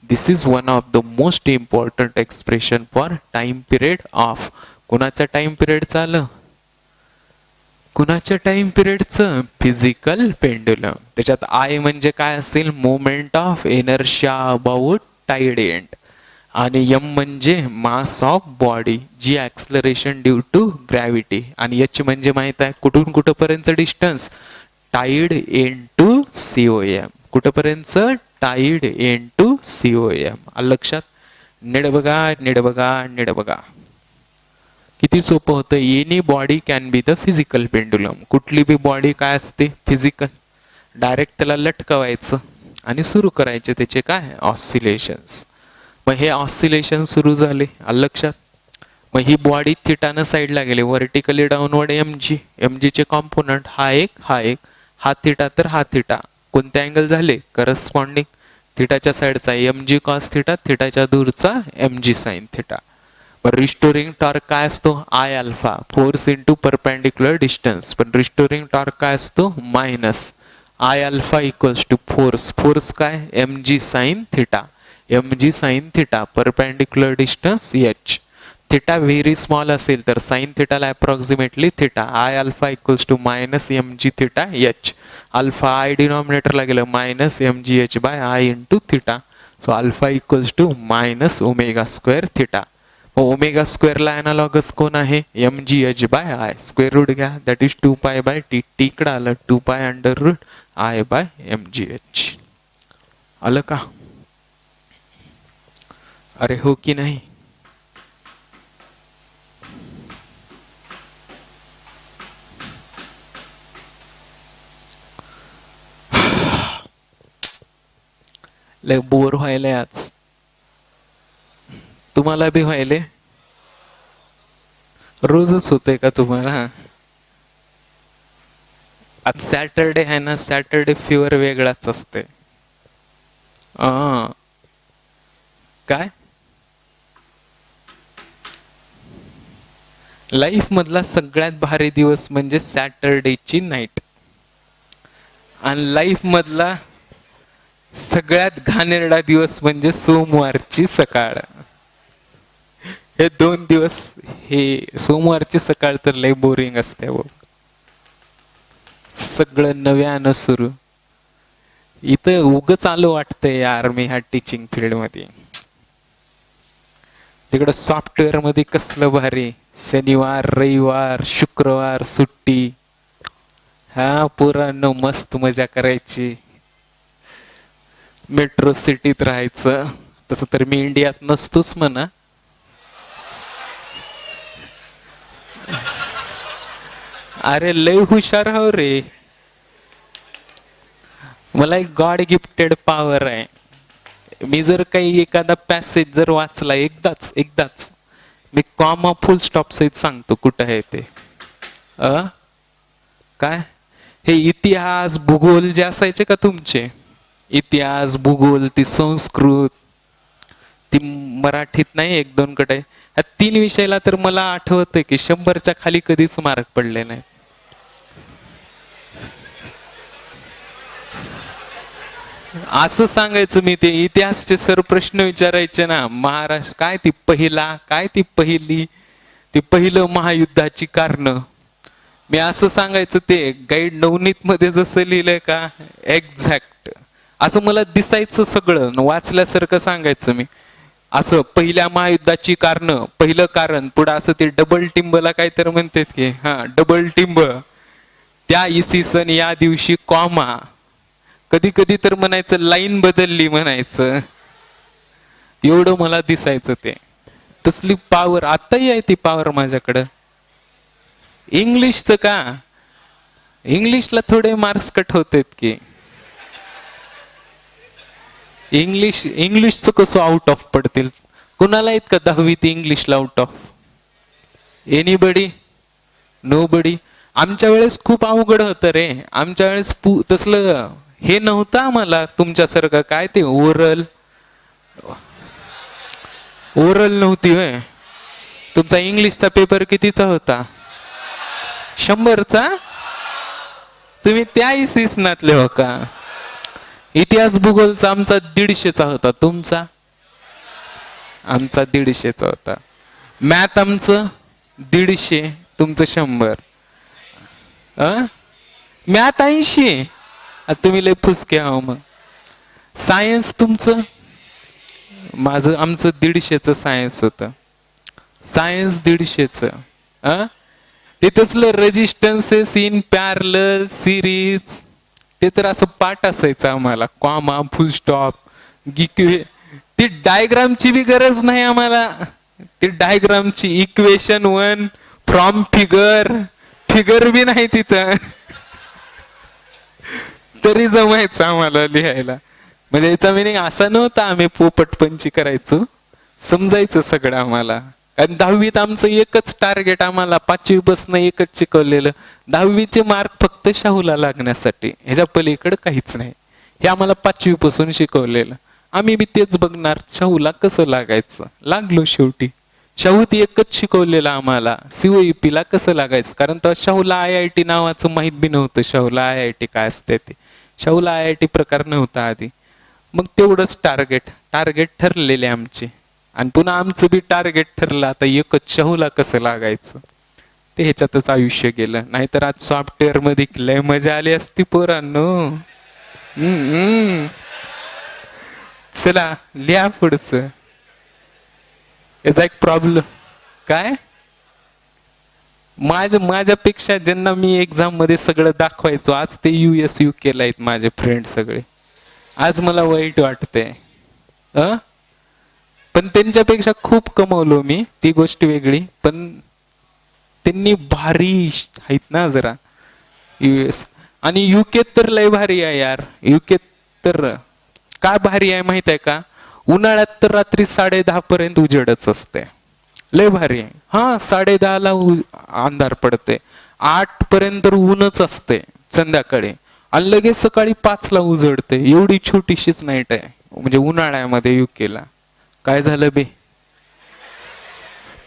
This is one of the most important expression for time period of. कुणाच्या time पिरियडचं आलं, कुणाच्या टाइम पिरियडचं फिजिकल पेंडुलम. त्याच्यात आय म्हणजे काय असेल moment of inertia about tied end, आणि एम म्हणजे mass of body G acceleration due to gravity, आणि एच म्हणजे माहित आहे कुठून कुठपर्यंत distance tied end to COM, कुठपर्यंत टाईड एंड टू सीओएम. लक्षात. नीट बघा नीट बघा नीट बघा, किती सोपं होतं. Any body can be the physical pendulum. कुठली बी बॉडी काय असते फिजिकल, डायरेक्ट त्याला लटकवायचं आणि सुरू करायचे त्याचे काय ऑसिलेशन्स. मग हे ऑसिलेशन सुरू झाले लक्षात. मग ही बॉडी थिटानं साईडला गेली, व्हर्टिकली डाऊनवर्ड एम चे कॉम्पोनंट हा एक हा थिटा तर हा थिटा कोणते अँगल झाले करस्पॉन्डिंग, थिटाच्या साईडचा एम जी कॉस थिटा, थिटाच्या दूरचा m g sine theta. Restoring torque काय असतो I alpha, force into perpendicular distance. पण रिस्टोरिंग टॉर्क काय असतो minus I alpha equals to force, force काय m g sine theta, m g sine theta perpendicular distance h. Theta very small असेल तर sine थिटाला approximately theta, I alpha equals to minus m g theta h. Alpha I डिनॉमिनेटरला गेलं minus m G h by I into theta. So alpha equals to minus omega square theta. Omega स्क्वेअरला analogous कोण आहे m G h by I, square root घ्या that is 2 pi by t, t कडे आलं 2 pi under root I by M G h. आलं का? अरे हो की नाही? लय बोर व्हायलंय आज. तुम्हाला बी व्हायले? रोजच होतंय का तुम्हाला? आज सॅटरडे आहे ना, सॅटरडे फिवर वेगळाच असते. काय लाईफ मधला सगळ्यात भारी दिवस म्हणजे सॅटरडेची नाईट, आणि लाईफ मधला सगळ्यात घाणेरडा दिवस म्हणजे सोमवारची सकाळ. हे 2 दिवस, हे सोमवारची सकाळ तर लय बोरिंग असते हो. सगळं नव्यानं सुरू. इथं उगच आलो वाटतंय यार मी ह्या टीचिंग फील्ड मध्ये. तिकडं सॉफ्टवेअर मध्ये कसलं भारी, शनिवार रविवार शुक्रवार सुट्टी. हा पोरांनो मस्त मजा करायची, मेट्रो सिटीत राहायचं. तसं तर मी इंडियात नसतोच म्हणा. अरे लय हुशार हो रे, मला एक गॉड गिफ्टेड पॉवर आहे. मी जर काही एखादा पॅसेज जर वाचला एकदाच मी कॉमा फुल स्टॉप सहित सांगतो कुठं आहे ते. काय हे इतिहास भूगोल जे असायचे का तुमचे, इतिहास भूगोल ती संस्कृत ती मराठीत नाही 1-2 कडे, या 3 विषयाला तर मला आठवतंय की 100च्या खाली कधीच मार्क पडले नाही. असं सांगायचं मी. ते इतिहासचे सर प्रश्न विचारायचे ना, महाराष्ट्र काय ती पहिला, काय ती पहिली, ती पहिलं महायुद्धाची कारण. मी असं सांगायचं ते गाईड नवनीत मध्ये जसं लिहिलंय का एक्झॅक्ट असं मला दिसायचं, सगळं वाचल्यासारखं सांगायचं मी. असं पहिल्या महायुद्धाची कारण, पहिलं कारण पुढं असं ते डबल टिंबला काहीतरी म्हणतात की, हा डबल टिंब त्या इसवी सन या दिवशी कॉमा, कधी कधी तर म्हणायचं लाईन बदलली म्हणायचं. एवढं मला दिसायचं ते. तसली पॉवर आताही आहे ती पॉवर माझ्याकडं. इंग्लिशचं का, इंग्लिशला थोडे मार्क्स कट होतात की. इंग्लिशचं कसं आउट ऑफ पडतील? कुणाला आहेत का 10वीत इंग्लिशला आउट ऑफ? एनीबडी? नोबडी? आमच्या वेळेस खूप अवघड होतं रे. आमच्या वेळेस तसलं हे नव्हतं आम्हाला तुमच्यासारखं. काय ते ओरल नव्हती होय? तुमचा इंग्लिशचा पेपर कितीचा होता? 100चा? तुम्ही त्या इसवीसनातले हो का? इतिहास भूगोलचा आमचा 150चा होता. तुमचा? आमचा 150चा होता. मॅथ आमचं 150, तुमचं 100. मॅथ 80. तुम्ही लय फुसके आहो मग. सायन्स तुमचं? आमचं 150चं सायन्स होतं. सायन्स 150चं. ते तसलं रेजिस्टन्सेस इन पॅरलल सिरीज ते तर असं पाठ असायचं आम्हाला. कॉमा फुल स्टॉप ती डायग्रामची बी गरज नाही आम्हाला. ती डायग्रामची इक्वेशन 1 फ्रॉम फिगर बी नाही तिथं. तरी जमायचं आम्हाला लिहायला. म्हणजे याचा मिनिंग असा नव्हता आम्ही पोपटपंची करायचो, समजायचं सगळं आम्हाला. आणि 10वीत आमचं एकच टार्गेट, आम्हाला 5वी पासून एकच शिकवलेलं, 10वीचे मार्क फक्त शाहूला लागण्यासाठी, ह्याच्या पलीकडे काहीच नाही. हे आम्हाला 5वी पासून शिकवलेलं. आम्ही बी तेच बघणार, शाहूला कसं लागायचं. लागलो शेवटी. शाहूत एकच शिकवलेलं आम्हाला, COEP ला कसं लागायचं. कारण तर शाहूला IIT नावाचं माहित बी नव्हतं. शाहूला IIT काय असते ते, शाहूला IIT प्रकार नव्हता आधी. मग तेवढंच टार्गेट ठरलेले आमचे. आणि पुन्हा आमचं बी टार्गेट ठरलं, आता एकच शाहूला कसं लागायचं. ते ह्याच्यातच आयुष्य गेलं. नाहीतर आज सॉफ्टवेअर मध्ये लय मजा आली असती पोरांनो. चला लिहा पुढचं. याचा एक प्रॉब्लेम काय, माझ्यापेक्षा ज्यांना मी एक्झाम मध्ये सगळं दाखवायचो, आज ते US UK ला आहेत माझे फ्रेंड सगळे. आज मला वाईट वाटतंय. पण त्यांच्यापेक्षा खूप कमवलो मी, ती गोष्ट वेगळी. पण त्यांनी भारी आहेत ना जरा. US आणि UK तर लय भारी आहे यार. UK तर काय भारी आहे माहित आहे का, उन्हाळ्यात तर रात्री 10:30 पर्यंत उजेडच असते. लय भारी आहे. हा 10:30 ला अंधार पडते, 8 पर्यंत ऊनच असते संध्याकाळी, आणि लगेच सकाळी 5 ला उजडते. एवढी छोटीशीच नाईट आहे म्हणजे उन्हाळ्यामध्ये UK ला. काय झालं बे,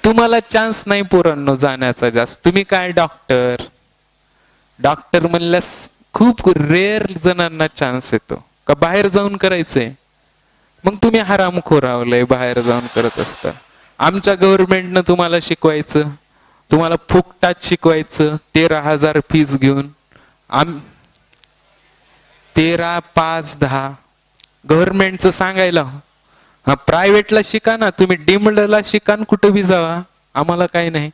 तुम्हाला चान्स नाही पोरांनो जाण्याचा जास्त. तुम्ही काय डॉक्टर म्हणल्यास खूप रेअर जणांना चान्स येतो. का बाहेर जाऊन करायचंय, मग तुम्ही हरामखोर आवलंय बाहेर जाऊन करत असता. आमच्या गव्हर्नमेंटनं तुम्हाला शिकवायचं, तुम्हाला फुकटात शिकवायचं, 13,000 फीस घेऊन. 13, 5, 10 गव्हर्नमेंटचं सांगायला. हा प्रायव्हेटला शिका ना तुम्ही, डीम्डला शिका, कुठं बी जावा, आम्हाला काही नाही.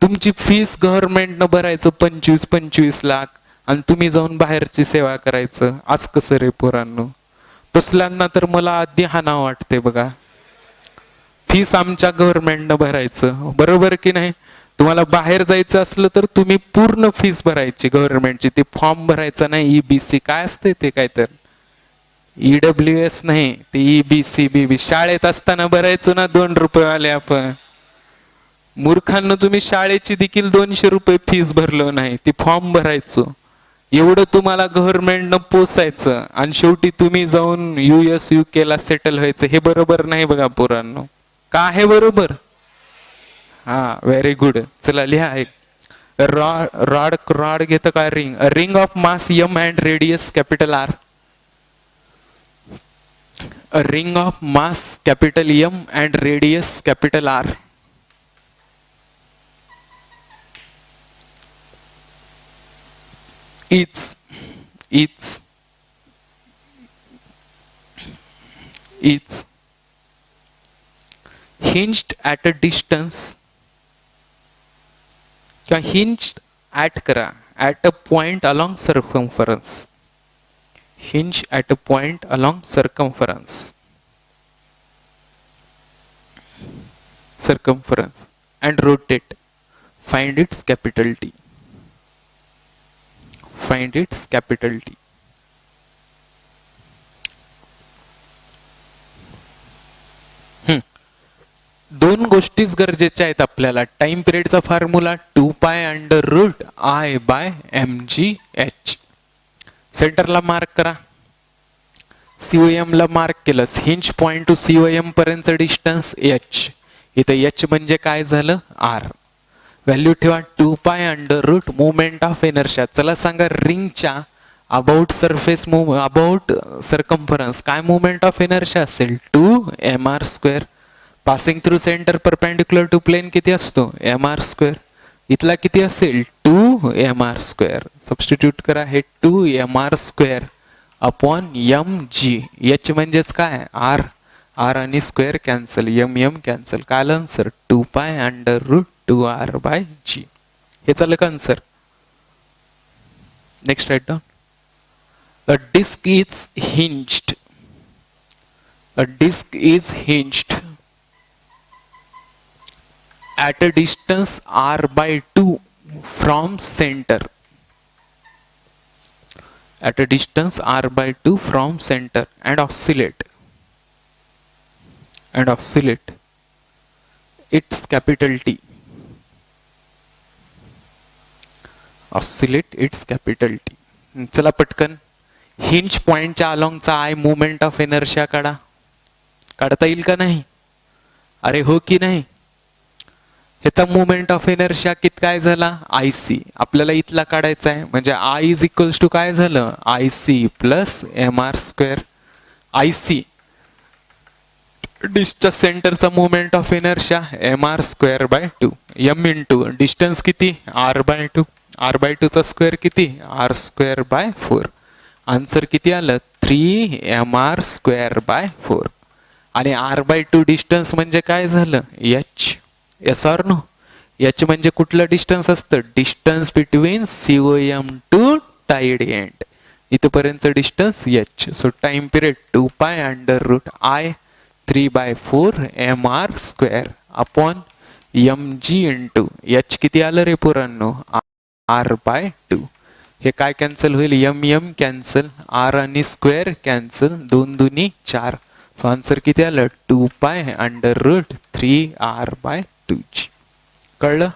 तुमची फीस गव्हर्नमेंटनं भरायचं 25-25 लाख, आणि तुम्ही जाऊन बाहेरची सेवा करायचं. आज कसं रे पोरांनो. तसल्यांना तर मला आधी हाना वाटते बघा. फीस आमच्या गव्हर्नमेंटनं भरायचं, बरोबर की नाही. तुम्हाला बाहेर जायचं असलं तर तुम्ही पूर्ण फीस भरायची गव्हर्नमेंटची. ते फॉर्म भरायचा नाही, EBC काय असते ते, काय तर EWS नाही, ते EBC BB शाळेत असताना भरायचो ना 2 रुपये वाले आपण. मूर्खांना तुम्ही शाळेची देखील 200 रुपये फीस भरलो नाही, ती फॉर्म भरायचो. एवढं तुम्हाला गव्हर्नमेंटनं पोसायचं, आणि शेवटी तुम्ही जाऊन US UK ला सेटल व्हायचं. हे बरोबर नाही बघा पोरांनो. का आहे बरोबर. हा व्हेरी गुड. चला लिहा. एक रॉड घेतं काय, ring of mass M and radius capital R. A ring of mass capital M and radius capital R is hinged at a distance, hinged at करा, at a point along circumference. Hinge at a point along circumference and rotate. Find its capital T. Find its capital T. दोन गोष्टीच गरजेच्या आहेत आपल्याला. Time पिरियडचा formula 2π√I/mgh. सेंटरला mark करा, COM ला मार्क केलं. हिंज पॉइंट टू COM पर्यंत डिस्टन्स H. इथे H म्हणजे काय झालं, R. व्हॅल्यू ठेवा 2π√ मुवमेंट ऑफ इनर्शिया. चला सांगा रिंगच्या अबाउट सरफेस अबाउट सर्कम्फरन्स काय मुवमेंट ऑफ इनर्शिया असेल, 2mr². Passing through centre perpendicular to plane किती असतो, mr². इथला किती असेल, 2mr². सबस्टिट्यूट करा, हे 2mr² अपॉन mg. H म्हणजेच काय, R. R आणि स्क्वेअर कॅन्सल, m कॅन्सल. काय आन्सर, 2π√2r/g. हे चाललं का answer. Next write down. A disk is hinged. A disk is hinged at a distance r/2 from center. At a distance r/2 from center and oscillate it's capital T. Oscillate it's capital T. चला पटकन hinge पॉइंटच्या अलॉंगचा I movement of inertia काढता येईल का नाही? अरे हो की नाही? ह्याचा मुवमेंट ऑफ इनर्शिया किती काय झाला? I C. आपल्याला इथला काढायचा आहे म्हणजे आय इज इक्वल्स टू काय झालं? I c plus M R square. I c डिस्कच्या सेंटरचा moment of inertia m R square by 2. M into distance किती? R by 2. आर बाय 2 चा स्क्वेअर किती? R square by 4. आन्सर किती आलं? 3 M R square by 4. आणि R by 2 distance म्हणजे काय झालं? H. Yes or no? H म्हणजे कुठलं डिस्टन्स असतं? Distance between COM to tied end. इथपर्यंत distance h. So time period 2 pi under root I 3/4 M R square upon M G into h किती आलं रे पोरांनो? R by 2. हे काय कॅन्सल होईल? एम एम कॅन्सल, आर आणि स्क्वेअर कॅन्सल, 2 दुनी 4. सो आन्सर किती आलं? 2 पाय अंडर रूट 3r/2. कळलं?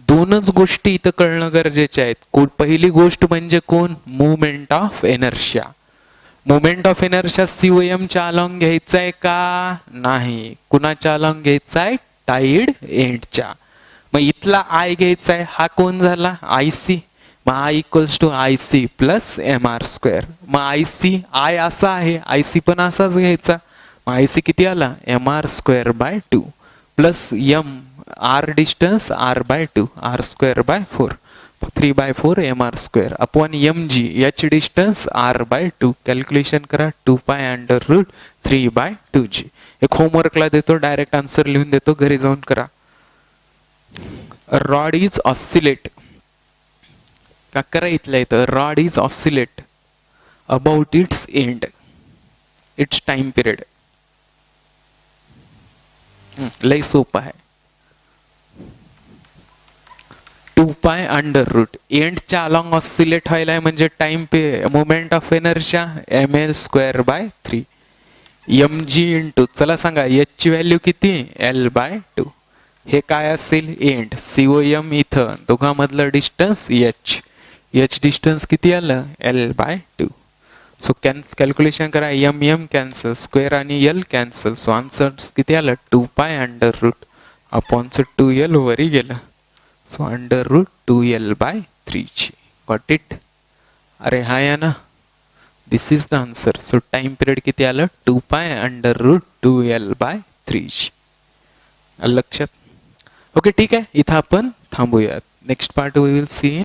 दोनच गोष्टी इथं कळणं गरजेचे आहेत. पहिली गोष्ट म्हणजे कोण? Movement of inertia. Movement of inertia COM च्या अलॉंग घ्यायचा आहे का? नाही. कुणाच्या अलॉंग घ्यायचा आहे? टाईड एंडच्या. मग इथला आय घ्यायचा आहे. हा कोण झाला? I c. मग I equals to I c plus M R square. मग आय सी आय असा आहे, आय सी पण असाच घ्यायचा. मग आय सी किती आला? M R square by 2 plus M R distance R by 2 R square by 4 3/4 M R square upon M G H distance R by 2. Calculation करा. 2 pi under route 3/2g. एक होमवर्कला देतो, direct answer लिहून देतो, घरी जाऊन करा. Rod is oscillate. का करा इथल्या इथं? Rod is oscillate about its end, its time period. लय सोपं आहे. 2 पाय अंडर रूट एंडच्या अलॉंग ऑसिलेट व्हायला म्हणजे time movement of inertia M L square by 3 M G into चला सांगा एच ची व्हॅल्यू किती? L by 2. हे काय असेल? एंड. सीओएम इथं दोघांमधलं डिस्टन्स एच. एच डिस्टन्स किती आलं? L by 2. सो कॅल्क्युलेशन करा. एम एम कॅन्सल, स्क्वेअर आणि एल कॅन्सल. सो आन्सर किती आलं? 2 पाय अंडर रूट अपॉनचं 2l वरी गेलं. So under root 2l/3g. Got it? अरे हा या ना, this is the answer. So time period किती आलं? 2 पाय अंडर रूट 2l/3g. लक्षात? ओके ठीक आहे. इथं आपण थांबूयात. Next part we will C